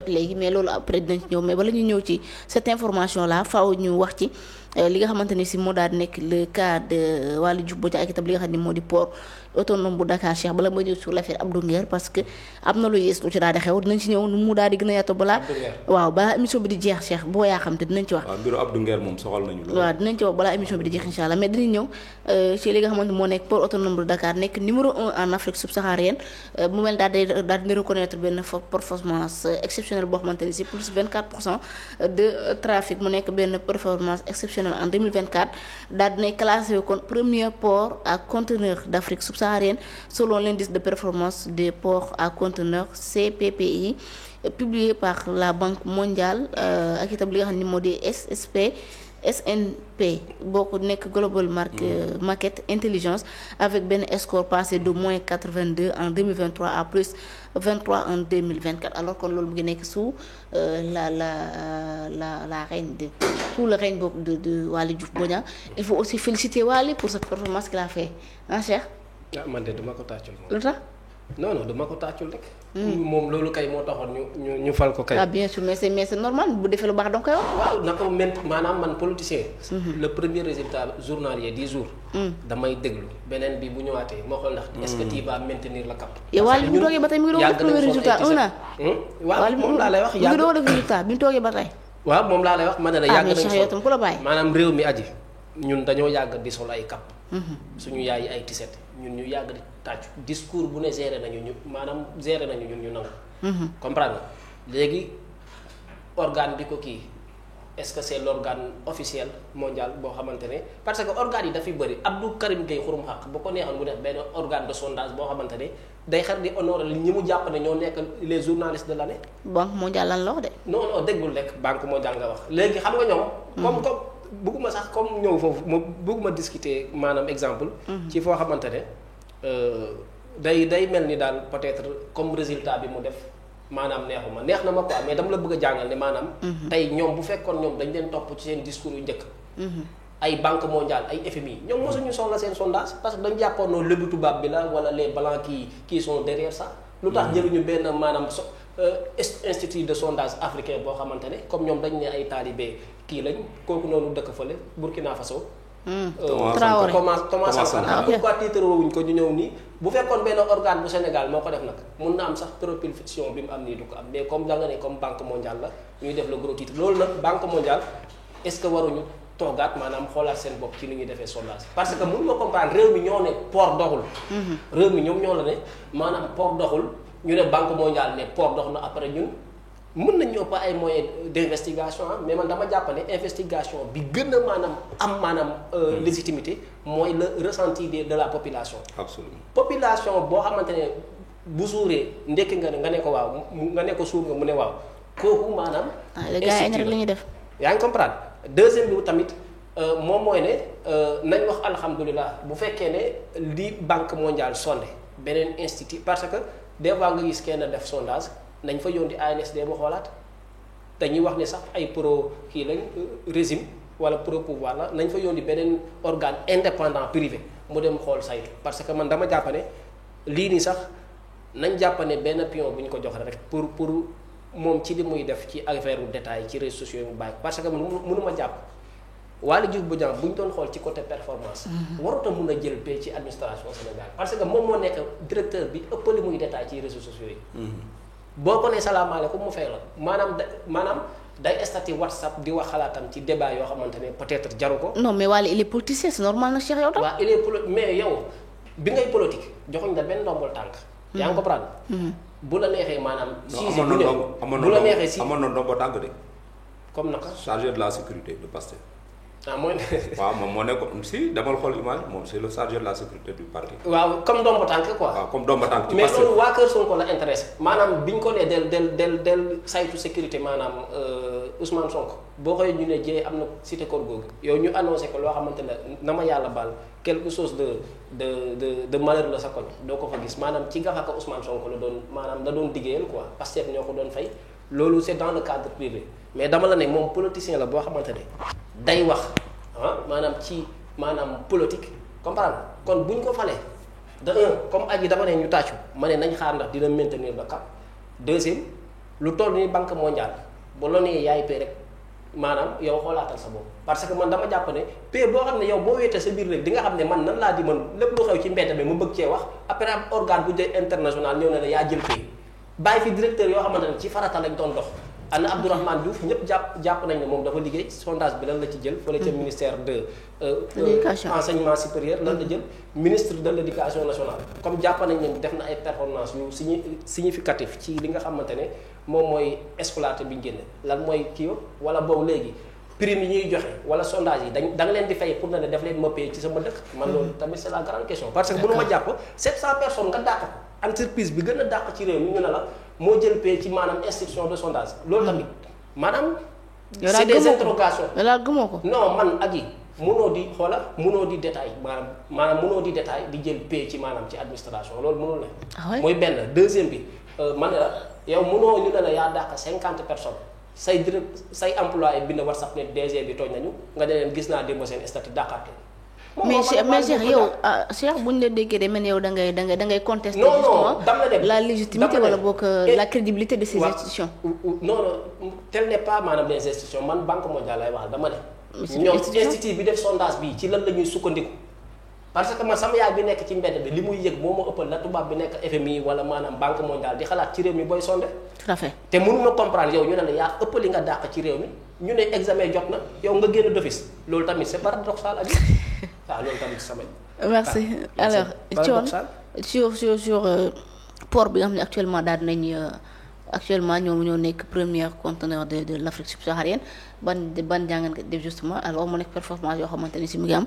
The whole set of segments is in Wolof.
léegi mais loolu après dinañ ci ñëw mais bala ñu ñëw ci cette information là faaw ñu wax ci li nga xamante ni si moo daal di nekk le cas de Waly Diouf Bodiang ak itam li nga xam ne moo di port autonome bu Dakar Cheikh bala ma ñëw sur l'affaire Abdou Nguer parce que am na lu yees lu ci daal di xew dinañ ci ñëw nu mu daal di gën a yaatu balaa waaw balaa émission bi di jeex Cheikh boo yaa xam te dinañ ci wax waaw mbiru Abdou Nguer moom soxal nañu loolu waaw dinañ ci wax balaa émission bi di jeex insha allah mais dinañ ñëw ci li nga xamante moo nekk port autonome bu Dakar nekk numéro 1 en Afrique subsaharienne mu mel daal di reconnaître benn performance exceptionnelle boo xamante ni si plus 24% de trafic mu nekk benn performance exceptionnelle en 2024 daal dinay classé kon premier port à conteneur d'Afrique subsaharienne selon l'indice de performance des ports à conteneur CPPI publié par la Banque mondiale ak itam li nga xam ne moo di SNP boo ko nekk Global Market Intelligence avec benn score passé de moins 82 en 2023 à plus 23 en 2024 alors kon loolu mu ngi nekk sous la règne de sous le règne boobu de Waly Diouf Bodiang il faut aussi féliciter Waly pour cette performance qu'il a fait ah Cheikh. ah man de dama ko tàccul moom. lu tax. non dama ko tàccul rek. moom loolu kay moo taxoon ñu fal ko kay. ah bien sûr mais c'est normal bu defee lu baax danga koy wax. waaw na ko maanaam man politicien. le premier résultat journalier 10 jours. damay déglu beneen bi bu ñëwaatee moo xool ndax. est-ce que tu vas maintenir le cap. yow Waly bi mu toogee ba tey mi ngi doon def premier résultat un an. waaw moom laa lay wax mi ngi doon def résultat bi mu toogee ba tey. waaw moom laa lay wax ma ne la yàgg nañu Cheikh yow tam ku la bàyyi. maanaam réew mi aji ñun dañoo yàgg di sol ay cap. suñu yaay ay tiset ñun ñu yàgg di tàccu discours bu ne géré nañu ñun ñu nangu. comprendre nga léegi organe bi ko kii est-ce que c'est l'organe officiel mondial boo xamante ne parce que organes yi dafay bëri Abdou Karim Gueye xurum xaq bu ko neexoon mu def benn organe de sondage boo xamante ne day xar di honorer ñi mu jàpp ne ñoo nekk les journalistes de l'année. Banque mondiale lan la wax de. non déggul rek Banque mondiale nga wax léegi xam nga ñoom. comme bëgguma sax comme ñëw foofu ma bëgguma discuter maanaam exemple. ci foo xamante ne day mel ni daal peut-être comme résultat bi mu def maanaam neex na ma quoi mais dama la bëgg a jàngal ne maanaam. tey ñoom bu fekkoon ñoom dañ leen topp ci seen discours yu njëkk. ay Banque mondiale ay FMI ñoom mosuñu soxla seen sondage parce que dañ jàppoon noonu lébu tubaab bi la wala les blancs qui sont derrière ça. lu tax jëluñu benn maanaam institut de sondage africain boo xamante ne comme ñoom dañ ne ay taalibe kii lañ kooku noonu dëkk fële Burkina Faso. Traoré Thomas Sankara pourquoi titre wuñ ko ñu ñëw nii bu fekkoon benn organe bu Sénégal moo ko def nag mun na am sax propulsion bi mu am nii du ko am mais comme da nga ne comme Banque mondiale la ñuy def le gros titre loolu nag Banque mondiale est-ce que waruñu toogaat maanaam xoolaat seen bopp ci ni ñuy defee sondage parce que mun nga comprendre réew mi ñoo ne port doxul. réew mi ñoom ñoo la ne maanaam port doxul ñu ne Banque mondiale ne port dox na après ñun mën nañu ëpp ay moyens d'investigation mais man dama jàpp ne investigation bi gën a maanaam légitimité mooy le ressenti de la population. absolument population boo xamante ne bu suuree ndekki nga ne ko waaw nga ne ko suur nga mu ne waaw kooku maanaam. les gars yi rek la ñuy def. yaa ngi comprendre deuxième bi tamit moom mooy ne nañ wax alhamdulilah bu fekkee ne li Banque mondiale sondé beneen institut parce que des fois nga gis kenn def sondage. nañ fa yónni ANSD mu xoolaat dañuy wax ne sax ay pro kii lañ régime wala pro pouvoir la nañ fa yónni beneen organe indépendant privé mu dem xool saytu parce que man dama jàpp ne lii nii sax nañ jàpp ne benn pion bu ñu ko jox rek pour moom ci li muy def ci affaire u détail ci réseaux sociaux yi mu bàyyi parce que mënuma jàpp Waly Diouf Bodiang bu ñu doon xool ci côté performance warut a mun a jël paie ci administration Sénégal parce que moom moo nekk directeur bi ëpp li muy détail ci réseaux sociaux yi. boo ko nee salaamaaleykum mu fay la maanaam day statut WhatsApp di wax xalaatam ci débat yoo xamante ne peut-être jaru ko. non mais Waly il est politicien c'est normal na Cheikh yow tam. waaw il est mais yow bi ngay politique joxuñ la benn ndombol tànk. yaa ngi comprendre. bu la neexee maanaam. sujet bu ñëw bu la neexee si amoon na ndombol tànk de. comme naka. chargé de la sécurité de Pastef. ah mooy. waaw moom moo nekkoon si demal xool image moom c'est le chargé de la sécurité du parti. waaw comme ndombo tànk quoi. waaw comme ndombo tànk ci mais Pastef. loolu waa Kër Sonko la intéressé maanaam bi ñu ko nee del saytu sécurité maanaam Ousmane Sonko boo xoolee ñu ne jee am na cité kër googu yow ñu annoncé ko loo xamante ne na ma yàlla baal quelque chose de malheur la sa koñ doo ko fa gis maanaam ci gafaka Ousmane Sonko la doon maanaam da doon liggéeyal quoi Pastef ñoo ko doon fay loolu c'est dans le cadre privé mais dama la ne moom politicien la boo xamante ne day wax maanaam ci maanaam politique comprendre kon bu ñu ko falee de un comme aji dama ne ñu tàccu ma ne nañ xaar ndax dina maintenir le cap deuxième lu toll ni banque mondiale bu la nee yaay pay rek maanaam yow xoolaatal sa bopp parce que man dama jàpp ne pay boo xam ne yow boo wéetee sa biir rek di nga xam ne man nan laa di mën lépp lu xew ci mbedd bi mu bëgg cee wax après am organe bu dee international ñëw ne la yaa jël pay bàyyi fi directeur yoo xamante ne ci farata lañ doon dox. ana Abdourahmane Diouf ñëpp jàpp nañ ne moom dafa liggéey sondage bi lan la ci jël. fële ca ministère de. enseignement supérieur lan la jël. ministre de l' éducation nationale. comme jàpp nañ ne def na ay performance yu significatif ci li nga xamante ne moom mooy exploité bi ñu génne lan mooy kii wala boobu léegi prime yi ñuy joxe wala sondage yi da nga leen di fay pour ne def leen ma paye ci sama dëkk. man loolu tamit c' est la grande question. parce que bu nu ma jàpp 700 personnes nga dàq ko entreprise bi gën a dàq ci réew mi ñu ne la. moo jël pay ci maanaam institution de sondage loolu tamit maanaam. c'est des interrogations yow daal gëmoo ko. non man ak yi munoo di détail maanaam munoo di détail di jël pay ci maanaam ci administration loolu munul ne. mooy benn deuxième bi man la yow munoo ñu ne la yaa dàq 50 personnes say employé bind WhatsApp ne DG bi tooñ nañu nga ne leen gis naa démb seen statut dàqaat mais Cheikh yow Cheikh bu ñu la déggee de mel yow da ngay contester justement la légitimité wala boog la crédibilité de ces institutions. non tel n'est pas maanaam les institutions man banque mondiale lay wax dama ne. ñoom institut bi def sondage bi ci lan la ñuy sukkandiku. parce que man sama yaay bi nekk ci mbedd bi li muy yëg moo ma ëppal la tubaab bi nekk FMI wala maanaam banque mondiale di xalaat ci réew mi booy sondé. tout à fait te mënuma comprendre yow ñu ne la yaa ëpp li nga dàq ci réew mi ñu ne examen jot na yow nga génn d'office loolu tamit c'est paradoxal ak waaw loolu tamit sama. merci alors Thione sur port bi nga xam ne actuellement daal nañ actuellement ñoo nekk premier conteneur de l'Afrique subsaharienne ban jàngat nga def justement alors mu nekk performance yoo xamante ni si mu ngi am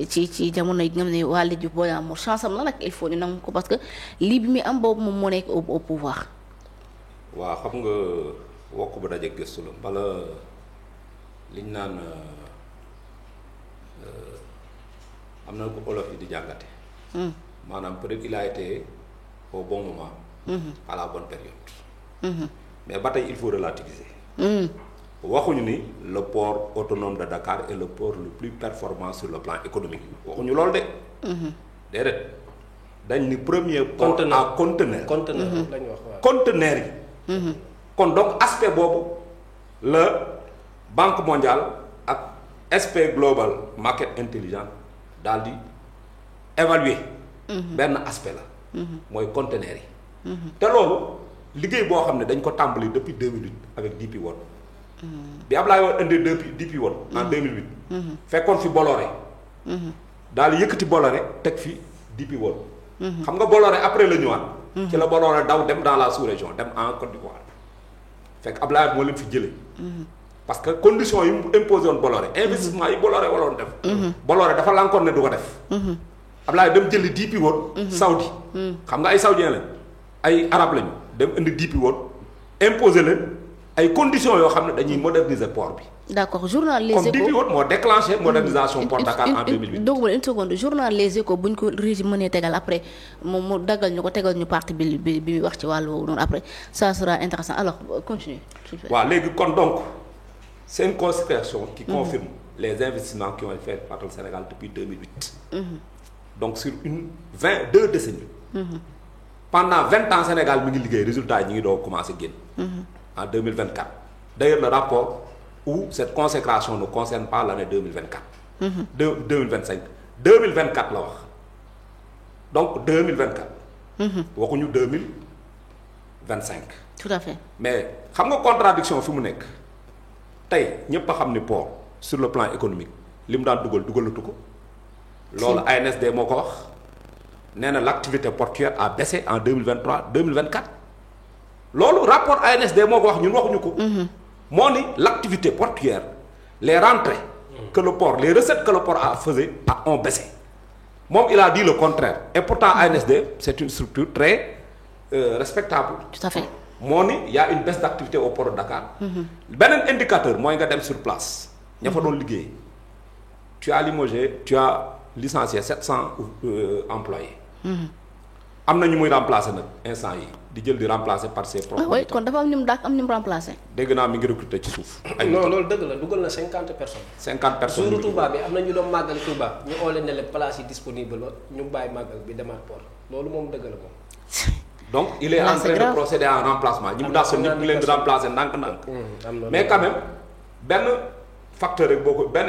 ci jamono yi nga xam ne waa Ly Diouf Bodiang Mor chance am la nag il faut ñu nangu ko parce que lii bi muy am boobu moom moo nekk au pouvoir. waaw xam nga wokk ba daje gëstu la bala liñ naan am na ko olof yi di jàngate. maanaam peut-être il a été au bon moment. à la bonne période. mais ba tey il faut relativiser. waxuñu ni le port autonome de Dakar est le port le plus performant sur le plan économique waxuñu loolu de. déedéet dañ ni premier port à conteneur. lañu wax waaw conteneur yi. kon donc aspect boobu la Banque mondiale ak SP Global Market Intelligence daal di évaluer. benn aspect la. mooy conteneur yi. te loolu liggéey boo xam ne dañ ko tàmbali depuis 2008 avec DP World. bi Ablaye Wade indee DP World en 2008. fekkoon fi Bolloré. daal di yëkkati Bolloré teg fi DP World. xam nga Bolloré après la ñëwaat. ci la Bolloré daw dem dans la sous-région dem en Côte d'Ivoire. fekk Ablaye Wade moo leen fi jëlee. parce que conditions yi mu imposé woon Bolloré investissement yi Bolloré waroon def. Bolloré dafa lankoon ne du ko def. Ablaye dem jëli DP World. Saudi. xam nga ay saoudiens lañ ay arab lañu dem indi DP World imposé leen ay conditions yoo xam ne dañuy moderniser port bi. d'accord journal Les Échos comme DP World moo déclenché modernisation port Dakar en 2008. donc une seconde journal Les Échos bu ñu ko régime mënee tegal après moom mu daggal ñu ko tegal ñu partie bi wax ci wàllu woowu noonu après ça sera intéressant alors continue. waaw léegi kon donc c'est une constatation qui confirme les investissements qui ont été faits par le Sénégal depuis 2008. donc sur deux décennies. pendant 20 ans Sénégal mi ngi liggéey résultat yi ñu ngi doon commencé génn. en 2024 d'ailleurs le rapport où cette consécration ne concerne pas l'année 2024. 2025 2024 la wax donc 2024. waxuñu 2025. tout à fait mais xam nga contradiction fi mu nekk tey ñëpp a xam ni port sur le plan économique li mu daan dugalatu ko. loolu ANSD moo ko wax nee na l'activité portuaire a baissé en 2023 2024 loolu rapport ANSD moo ko wax ñun waxuñu ko. moo ni l'activité portuaire les rentrées que le port les recettes que le port a ont baissé moom il a dit le contraire et pourtant ANSD c'est une structure très respectable. tout à fait moo ni y a une baisse d'activité au port de Dakar. beneen indicateur mooy nga dem sur place. ña fa doon liggéey tu as limogé tu as licencié 700 employés. am na ñu muy remplacer nag instant yi di jël di remplacer par ses propres. oui kon dafa am ñu mu dàq am ñu mu remplacer. dégg naa mi ngi recruter ci suuf. ay non loolu dëgg la dugal na 50 personnes. 50 personnes suuru Touba bi am na ñu doon màggal Touba ñu oo leen ne leen place yi disponible la ñu bàyyi màggal bi demaat port loolu moom dëgg la moom. donc il est en train de procéder à un remplacement ñi mu daal ñëpp ñu leen di remplacer ndànk-ndànk mais quand même benn facteur rek boo ko benn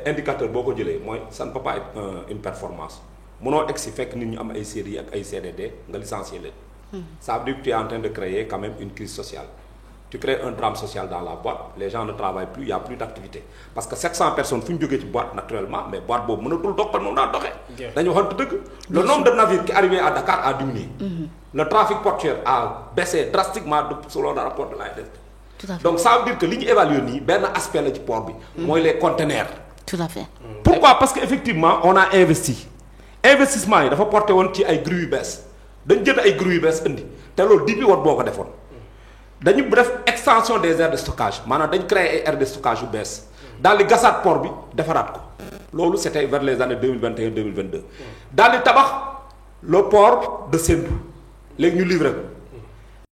indicateur boo ko jëlee mooy ça ne peut pas être une performance mënoo egg si fekk nit ñu am ay CDI ak ay CDD nga licencier leen ça veut dire que tu es en train de créer quand même une crise sociale tu crées un drame social dans la boîte les gens ne travaillent plus il y a plus d'activité parce que 700 personnes fu ñu jógee ci boîte naturellement mais boîte boobu mënatul dox comme moom daan doxee dañu waxante dëgg le nombre de navires qui arrivaient à Dakar a diminué le trafic portuaire a baissé drastiquement selon le rapport de l'ANSD donc ça veut dire que li ñu évalué nii benn aspect la ci port bi mooy les conteneurs tout à fait pourquoi parce que effectivement on a investi investissement yi dafa porté woon ci ay grues yu bees dañ jënd ay grues yu bees indi te loolu depuis wat boo ko defoon dañu def extension des aires de stockage maanaam dañ créer ay aires de stockage yu bees daal di gasaat port bi defaraat ko loolu c'était vers les années 2021 2022 daal di tabax le port de Sendou léegi ñu livré ko